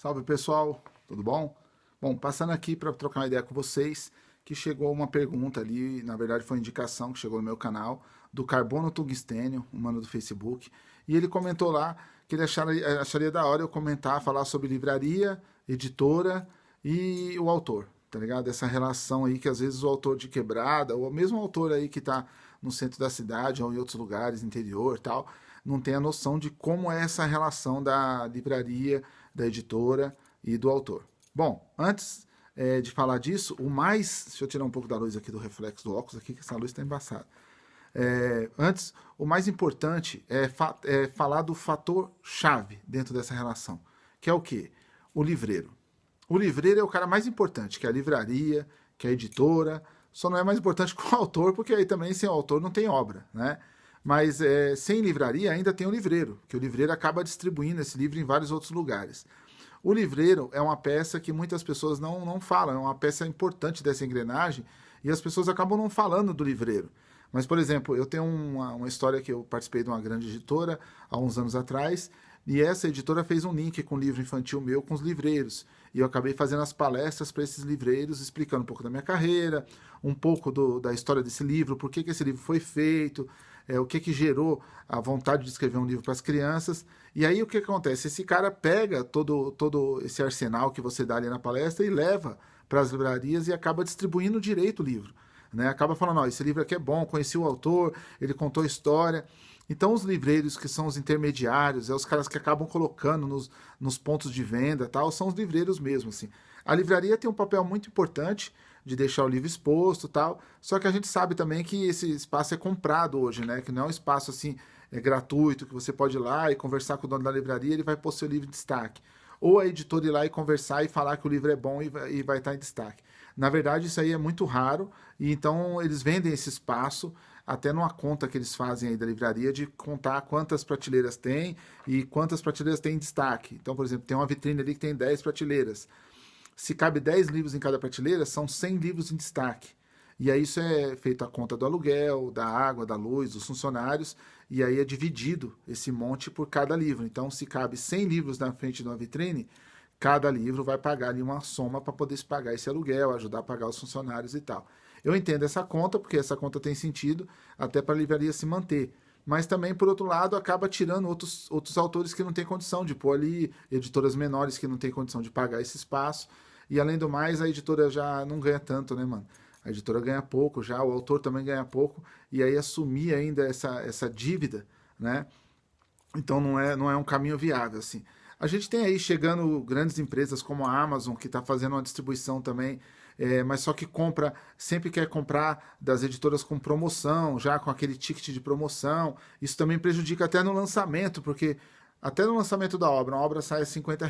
Salve pessoal, tudo bom? Bom, passando aqui para trocar uma ideia com vocês, que chegou uma pergunta ali, na verdade foi uma indicação que chegou no meu canal, do Carbono Tungstênio, um mano do Facebook, e ele comentou lá que ele acharia da hora eu comentar, falar sobre livraria, editora e o autor, tá ligado? Essa relação aí que às vezes o autor de quebrada, ou mesmo o autor aí que tá no centro da cidade ou em outros lugares, interior e tal, não tem a noção de como é essa relação da livraria, da editora e do autor. Bom, antes de falar disso, o mais. Deixa eu tirar um pouco da luz aqui do reflexo do óculos, aqui, que essa luz está embaçada. Antes, o mais importante é falar do fator chave dentro dessa relação, que é o quê? O livreiro. O livreiro é o cara mais importante, que é a livraria, que é a editora, só não é mais importante que o autor, porque aí também sem o autor não tem obra, né? Mas sem livraria ainda tem o livreiro, que o livreiro acaba distribuindo esse livro em vários outros lugares. O livreiro é uma peça que muitas pessoas não falam, é uma peça importante dessa engrenagem e as pessoas acabam não falando do livreiro. Mas, por exemplo, eu tenho uma história que eu participei de uma grande editora há uns anos atrás e essa editora fez um link com o livro infantil meu com os livreiros. E eu acabei fazendo as palestras para esses livreiros, explicando um pouco da minha carreira, um pouco da história desse livro, por que esse livro foi feito, o que gerou a vontade de escrever um livro para as crianças. E aí o que acontece? Esse cara pega todo esse arsenal que você dá ali na palestra e leva para as livrarias e acaba distribuindo direito o livro. Né? Acaba falando, ó, esse livro aqui é bom, conheci o autor, ele contou a história. Então os livreiros que são os intermediários, os caras que acabam colocando nos pontos de venda, tal, são os livreiros mesmo, assim. A livraria tem um papel muito importante de deixar o livro exposto, tal. Só que a gente sabe também que esse espaço é comprado hoje, né? Que não é um espaço assim gratuito que você pode ir lá e conversar com o dono da livraria, ele vai pôr seu livro em destaque. Ou a editora ir lá e conversar e falar que o livro é bom e vai estar em destaque. Na verdade, isso aí é muito raro e então eles vendem esse espaço até numa conta que eles fazem aí da livraria de contar quantas prateleiras tem e quantas prateleiras tem em destaque. Então, por exemplo, tem uma vitrine ali que tem 10 prateleiras. Se cabe 10 livros em cada prateleira, são 100 livros em destaque. E aí isso é feito a conta do aluguel, da água, da luz, dos funcionários, e aí é dividido esse monte por cada livro. Então, se cabe 100 livros na frente de uma vitrine, cada livro vai pagar ali uma soma para poder se pagar esse aluguel, ajudar a pagar os funcionários e tal. Eu entendo essa conta, porque essa conta tem sentido até para a livraria se manter. Mas também, por outro lado, acaba tirando outros autores que não têm condição de pôr ali, editoras menores que não têm condição de pagar esse espaço. E além do mais, a editora já não ganha tanto, né, mano? A editora ganha pouco já, o autor também ganha pouco, e aí assumir ainda essa dívida, né? Então não é um caminho viável, assim. A gente tem aí chegando grandes empresas como a Amazon, que está fazendo uma distribuição também, mas só que sempre quer comprar das editoras com promoção, já com aquele ticket de promoção. Isso também prejudica até no lançamento, porque até no lançamento da obra, a obra sai a R$ 50.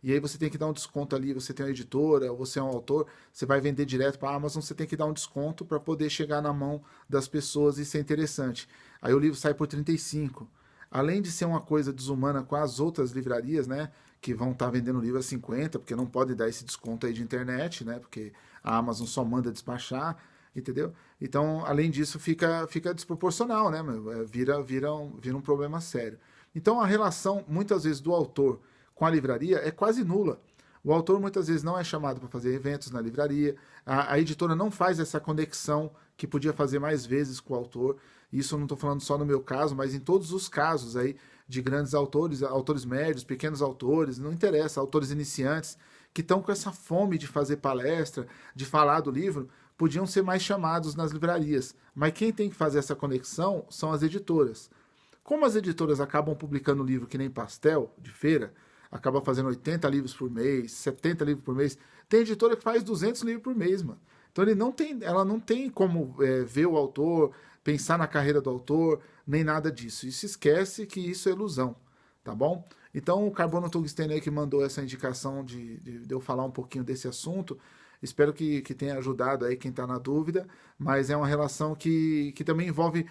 E aí você tem que dar um desconto ali, você tem uma editora, você é um autor, você vai vender direto para a Amazon, você tem que dar um desconto para poder chegar na mão das pessoas e ser interessante. Aí o livro sai por 35. Além de ser uma coisa desumana com as outras livrarias, né, que vão estar vendendo o livro a 50, porque não pode dar esse desconto aí de internet, né, porque a Amazon só manda despachar, entendeu? Então, além disso, fica desproporcional, né, meu? Vira um problema sério. Então, a relação, muitas vezes, do autor com a livraria é quase nula. O autor muitas vezes não é chamado para fazer eventos na livraria, a editora não faz essa conexão que podia fazer mais vezes com o autor. Isso eu não estou falando só no meu caso, mas em todos os casos aí de grandes autores, autores médios, pequenos autores, não interessa, autores iniciantes, que estão com essa fome de fazer palestra, de falar do livro, podiam ser mais chamados nas livrarias. Mas quem tem que fazer essa conexão são as editoras. Como as editoras acabam publicando livro que nem pastel de feira, acaba fazendo 80 livros por mês, 70 livros por mês. Tem editora que faz 200 livros por mês, mano. Então ela não tem como ver o autor, pensar na carreira do autor, nem nada disso. E se esquece que isso é ilusão, tá bom? Então o Carbono Tungstênio aí que mandou essa indicação de eu falar um pouquinho desse assunto, espero que tenha ajudado aí quem está na dúvida, mas é uma relação que também envolve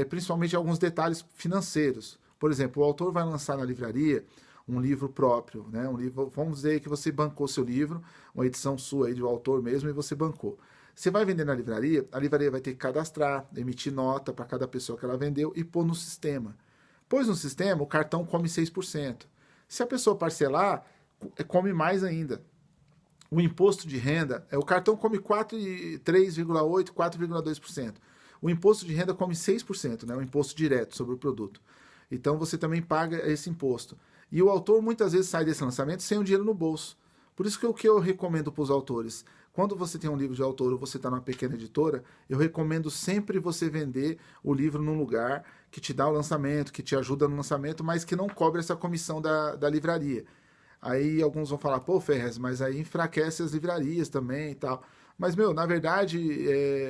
principalmente alguns detalhes financeiros. Por exemplo, o autor vai lançar na livraria um livro próprio, né? Um livro, vamos dizer que você bancou seu livro, uma edição sua aí do autor mesmo, e você bancou. Você vai vender na livraria, a livraria vai ter que cadastrar, emitir nota para cada pessoa que ela vendeu e pôr no sistema. Pôs no sistema, o cartão come 6%. Se a pessoa parcelar, come mais ainda. O imposto de renda, o cartão come 3,8%, 4,2%. O imposto de renda come 6%, né? O imposto direto sobre o produto. Então você também paga esse imposto. E o autor muitas vezes sai desse lançamento sem o dinheiro no bolso. Por isso que o que eu recomendo para os autores, quando você tem um livro de autor ou você está numa pequena editora, eu recomendo sempre você vender o livro num lugar que te dá o lançamento, que te ajuda no lançamento, mas que não cobre essa comissão da livraria. Aí alguns vão falar, pô, Ferrez, mas aí enfraquece as livrarias também e tal. Mas, na verdade,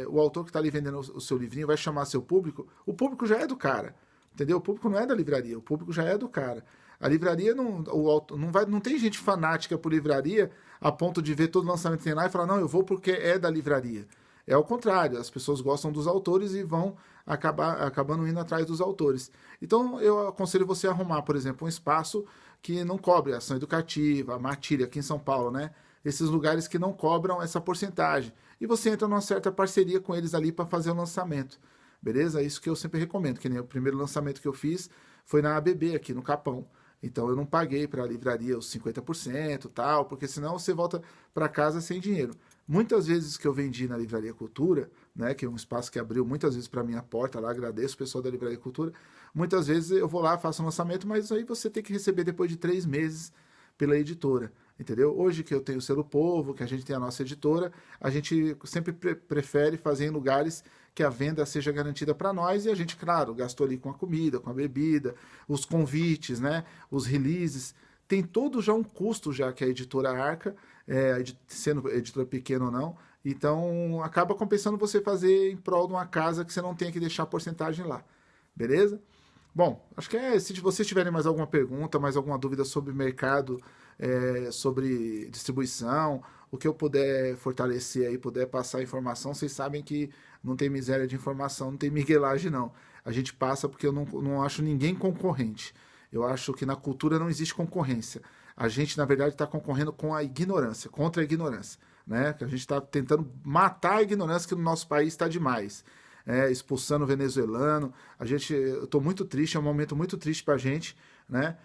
o autor que está ali vendendo o seu livrinho vai chamar seu público, o público já é do cara, entendeu? O público não é da livraria, o público já é do cara. A livraria não tem gente fanática por livraria a ponto de ver todo lançamento que tem lá e falar, não, eu vou porque é da livraria. É ao contrário, as pessoas gostam dos autores e vão acabando indo atrás dos autores. Então, eu aconselho você a arrumar, por exemplo, um espaço que não cobre ação educativa, a Matilha, aqui em São Paulo, né? Esses lugares que não cobram essa porcentagem. E você entra numa certa parceria com eles ali para fazer o lançamento. Beleza? Isso que eu sempre recomendo, que nem o primeiro lançamento que eu fiz foi na ABB, aqui no Capão. Então eu não paguei para a livraria os 50% tal, porque senão você volta para casa sem dinheiro. Muitas vezes que eu vendi na Livraria Cultura, né, que é um espaço que abriu muitas vezes para minha porta lá, agradeço o pessoal da Livraria Cultura, muitas vezes eu vou lá, faço um lançamento, mas aí você tem que receber depois de 3 meses pela editora, entendeu? Hoje que eu tenho o Selo Povo, que a gente tem a nossa editora, a gente sempre prefere fazer em lugares que a venda seja garantida para nós e a gente, claro, gastou ali com a comida, com a bebida, os convites, né, os releases, tem todo já um custo já que a editora arca, sendo editora pequena ou não, então acaba compensando você fazer em prol de uma casa que você não tem que deixar a porcentagem lá, beleza? Bom, acho que se vocês tiverem mais alguma pergunta, mais alguma dúvida sobre mercado, sobre distribuição, o que eu puder fortalecer aí, puder passar informação, vocês sabem que não tem miséria de informação, não tem miguelagem não. A gente passa porque eu não acho ninguém concorrente. Eu acho que na cultura não existe concorrência. A gente, na verdade, está concorrendo com a ignorância, contra a ignorância. Né? Que a gente está tentando matar a ignorância que no nosso país está demais. Expulsando o venezuelano. Eu estou muito triste, é um momento muito triste para a gente, né?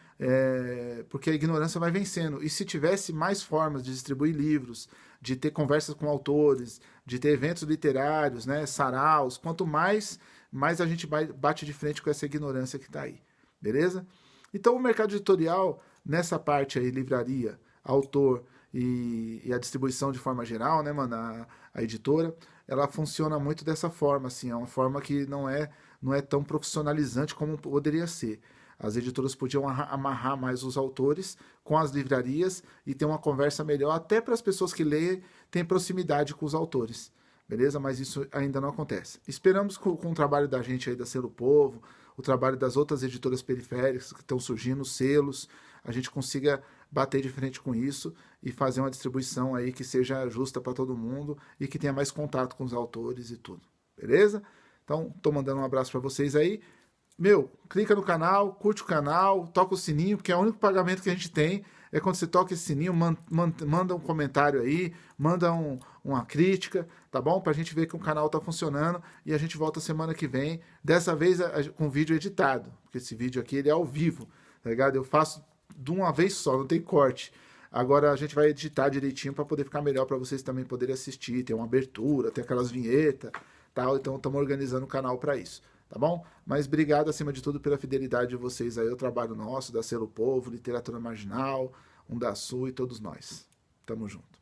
Porque a ignorância vai vencendo. E se tivesse mais formas de distribuir livros, de ter conversas com autores, de ter eventos literários, né? Saraus, quanto mais a gente bate de frente com essa ignorância que está aí. Beleza? Então, o mercado editorial, nessa parte aí, livraria, autor e a distribuição de forma geral, né, mano, a editora, ela funciona muito dessa forma, assim, é uma forma que não é tão profissionalizante como poderia ser. As editoras podiam amarrar mais os autores com as livrarias e ter uma conversa melhor, até para as pessoas que leem, têm proximidade com os autores. Beleza? Mas isso ainda não acontece. Esperamos com o trabalho da gente aí da Selo Povo, o trabalho das outras editoras periféricas que estão surgindo, selos, a gente consiga bater de frente com isso e fazer uma distribuição aí que seja justa para todo mundo e que tenha mais contato com os autores e tudo. Beleza? Então, estou mandando um abraço para vocês aí. Clica no canal, curte o canal, toca o sininho, porque é o único pagamento que a gente tem é quando você toca esse sininho, manda um comentário aí, manda uma crítica, tá bom? Pra gente ver que o canal tá funcionando e a gente volta semana que vem, dessa vez com vídeo editado, porque esse vídeo aqui ele é ao vivo, tá ligado? Eu faço de uma vez só, não tem corte. Agora a gente vai editar direitinho para poder ficar melhor para vocês também poderem assistir, tem uma abertura, tem aquelas vinhetas, tal, então estamos organizando o canal para isso. Tá bom? Mas obrigado, acima de tudo, pela fidelidade de vocês aí, o trabalho nosso, da Selo Povo, Literatura Marginal, Undaçu e todos nós. Tamo junto.